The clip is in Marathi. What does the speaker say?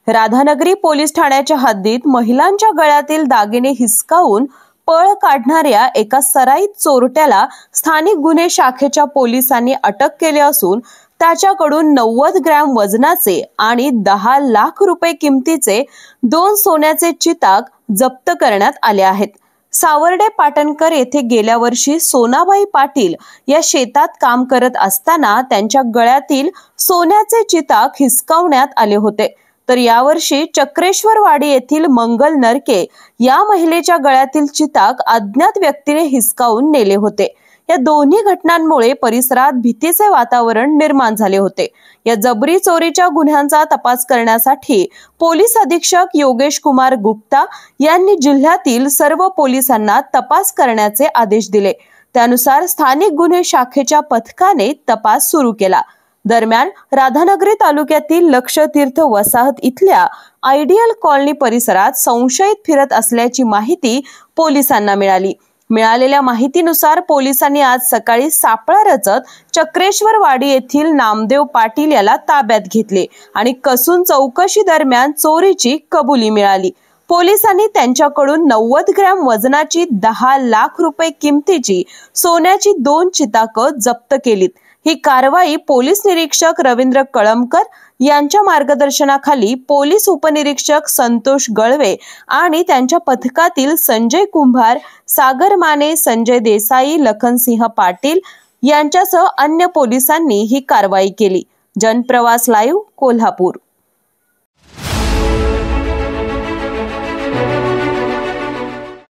राधानगरी पोलीस ठाण्याच्या हद्दीत महिलांच्या गळ्यातील दागिने हिसकावून पळ काढणाऱ्या एका सराईत चोरट्याला स्थानिक गुन्हे शाखेच्या पोलिसांनी अटक केली असून त्याच्याकडून 90 ग्रॅम वजनाचे आणि 10 लाख रुपये किमतीचे 2 सोन्याचे चिताक जप्त करण्यात आले आहेत। सावर्डे पाटणकर येथे गेल्या वर्षी सोनाबाई पाटील या शेतात काम करत असताना त्यांच्या गळ्यातील सोन्याचे चिताक हिसकावण्यात आले होते। तर यावर्षी चक्रेश्वरवाडी येथील मंगल नरके या महिलेच्या गळ्यातील चिताक अज्ञात व्यक्तीने हिसकावून नेले होते। या दोन्ही घटनांमुळे परिसरात भीतीचे वातावरण निर्माण झाले होते। या जबरी चोरीच्या गुन्ह्यांचा तपास करण्यासाठी पोलीस अधीक्षक योगेश कुमार गुप्ता यांनी जिल्ह्यातील सर्व पोलिसांना तपास करण्याचे आदेश दिले। त्यानुसार स्थानिक गुन्हे शाखेच्या पथकाने तपास सुरू केला। दरम्यान राधानगरी तालुक्यातील लक्षतीर्थ वसाहत इथल्या आयडियल कॉलनी परिसरात संशयित फिरत असल्याची माहिती पोलिसांना मिळाली। मिळालेल्या माहितीनुसार पोलिसांनी आज सकाळी सापळा रचत चक्रेश्वरवाडी येथील नामदेव पाटील याला ताब्यात घेतले आणि कसून चौकशी दरम्यान चोरीची कबुली मिळाली। पोलिसांनी त्यांच्याकडून 90 ग्रॅम वजनाची 10 लाख रुपये किमतीची सोन्याची 2 चिताकं जप्त केलीत। ही कारवाई पोलीस निरीक्षक रवींद्र कळमकर यांच्या मार्गदर्शनाखाली पोलीस उपनिरीक्षक संतोष गळवे आणि त्यांच्या पथकातील संजय कुंभार, सागर माने, संजय देसाई, लखनसिंह पाटील यांच्यासह अन्य पोलिसांनी ही कारवाई केली। जनप्रवास लाईव्ह, कोल्हापूर।